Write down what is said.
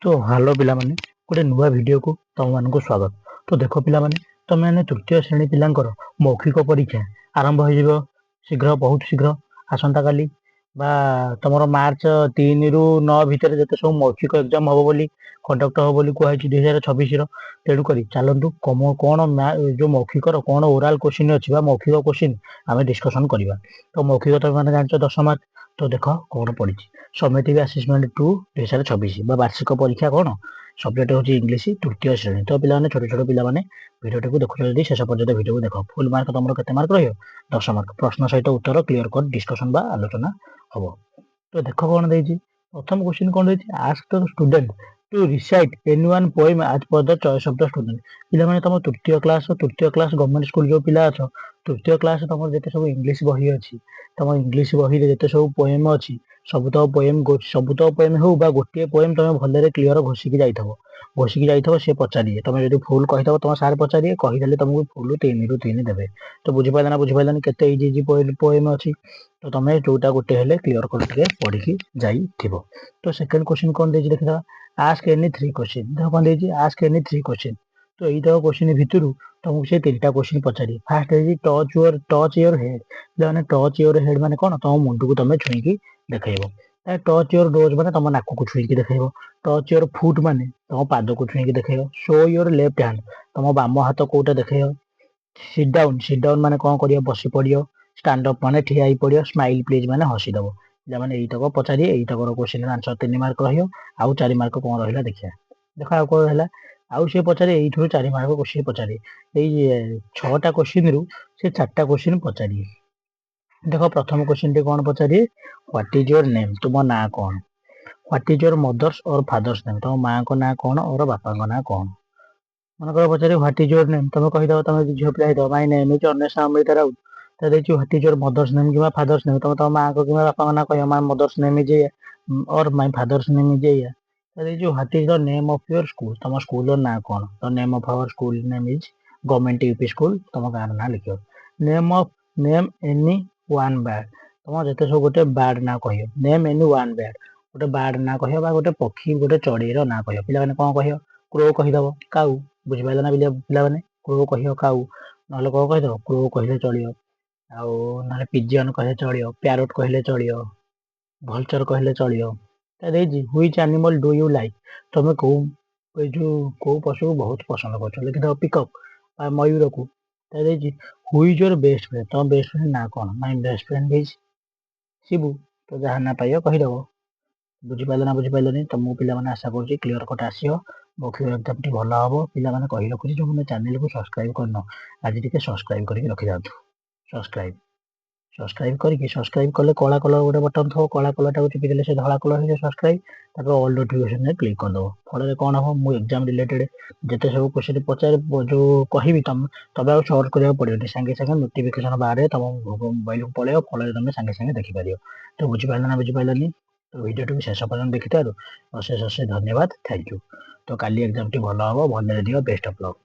तो हेलो पिलामाने गोटे नुआ वीडियो को तुम मान स्वागत। तो देख पिलामाने तुम मैंने तृतीय श्रेणी पिलांकर मौखिक परीक्षा आरंभ हो शीघ्र बहुत शीघ्र आसंता काली बा तुम मार्च 3 ରୁ 9 भितर जिते सब मौखिक एग्जाम हम बोली कंडक्ट हम बोली कहुई 2026 तेणुक चलतु कम कौन जो मौखिक कौन ओराल क्वेश्चन अच्छी मौखिक क्वेश्चन आम डिस्कसन करवा। तो मौखिक तुम मैंने जान 10 मार्क। तो देख कौन पड़ी समेटिक आसेसमेंट 2 2026 वार्षिक परीक्षा कौन सब्जेक्ट हूँ इंग्लीश तृतीय श्रेणी। तो पिला छोट छोट पिला भिडियो को देखुं शेष पर्यटन भिडियो को देख फुल मार्क तुम के मार्क रही 10 मार्क प्रश्न सहित उत्तर क्लीयर कट डिस्कसन आलोचना हम। तो देख कौन देती प्रथम क्वेश्चन कौन देती ask the student to recite any one poem as per the choice of the student. पिला तुम तृतीय क्लास गवर्नमेंट स्कूल जो पिला अच्छ तृतीय क्लास तुम जिते सब इंग्लीश बही अच्छी तुम इंग्लीश बही जिते सब पोएम अच्छी सबुतक पोएम हो गोटे पोएम तुम भले क्लीयर घोषिकी जाइए सी पचारे तुम जो फुल कहीदेव तुम सार पचारे कहीदे तुमको फुल 3 ରୁ 3 देवे। तो बुझिपारानी केते इजी इजी पोएम अच्छी तो तुम जोटा गोटे हेले क्लीयर कर पढ़ी जाइए। तो सेकंड क्वेश्चन कौन देती देखा आस्क एनी 3 क्वेश्चन देख कौन देती आस्क एनी 3 क्वेश्चन। तो यही तक क्वेश्चन भितर तुमको से 3टा क्वेश्चन पचारे फास्ट है टच योर हेड मैंने टच योर हेड माने कौन तुम मुंड को तुम छुईकी देखब। टच योर डोज माने तुम नाक को छुईकी देखब। टच योर फुट माने तुम पाद को छुईकी देखब। शो योर लेफ्ट हैंड तुम बाम हाथ कोटा देखब। सिट डाउन माने कौन कर बसी पड़ो। स्टैंड अप माने ठिया ही पड़ो। स्माइल प्लीज माने हसीदेव। पिलाने यहीतक पचारे यहीतक क्वेश्चन आंसर 3 मार्क रहा 4 मार्क कौन रहा देखिए देख आउ कौन है आउ सी पचारे यू 4 मार्क क्वेश्चन पचारे यही 6टा क्वेश्चन रु से 4टा क्वेश्चन पचारे। देख प्रथम क्वेश्चन टी कौन पचारे व्हाट इज योर नेम तुम ना कौन। व्हाट इज योर मदर्स और फादर्स नेम तुम माँ को ना कौन और बापा को ना कौन। मन कर पचारे व्हाट इज योर नेम तुम कहीदेव तुम झील पिला ही my name is Anvesha Amrita Raut. तो देखिए what is your mother's name कि फादर्स नेम तुम तुम माँ को कि बापा को ना कह माय मदर्स नेम इज और माय फादर्स नेम इज या। तो देखिए what is the name of your school तुम स्कूल ना कौन the name of our school name is government UP school तुम गाँव ना लिख। नेम एनी वन बैड तुम जिते सब गोटे बार्ड ना कह नेम एनी वन बैड गोटे बार्ड ना कह गोटे पक्षी गोटे चढ़ेईर ना कह पिला कौन कह क्रो कहीदेव काऊ बुझिपार ना पिला क्रो कह काऊ ना कौन कहीदेव क्रो कहले चलो आउ पिजियन कहले चलो प्यारोट कहले चलो भलचर कहले चलो। Which animal do you like तुम कौ पशु को बहुत पसंद कर लिखिदेव पिकअप मयूर को। Who is your best friend तुम बेस्ट फ्रेंड ना कौन my best friend is Shibu. तो जहाँ ना पाइब कहीदेव बुझिपारे तुमको पिला आशा कर क्लीयर कट आस मौखिक एग्जाम टी भल हम पिला कही रखुच्छी जो मैंने चैनल को सब्सक्राइब करन आज टे सब्सक्राइब करके रखी जातु। सब्सक्राइब कले कला कलर गोटे बटन थो कला कलर टाक चिपिदेले से धला कलर हो सब्सक्राइब तापर ऑल नोटिफिकेशन में क्लिक करदेव फल कौन हम मु एग्जाम रिलेटेड जिते सब क्वेश्चन पचार जो कहि तुम तब आ सर्च करा पड़े सागे सागे नोटिफिकेशन बाहर तुम मोबाइल को पलैब फल तुम सागे सागे देखिपार। तो बुझिपारानी तो वीडियो टी शेष पर्यटन देखिथार अशेष अशेष धन्यवाद थैंक यू। तो काली एग्जाम टी भल हम भल दियो बेस्ट ऑफ लक।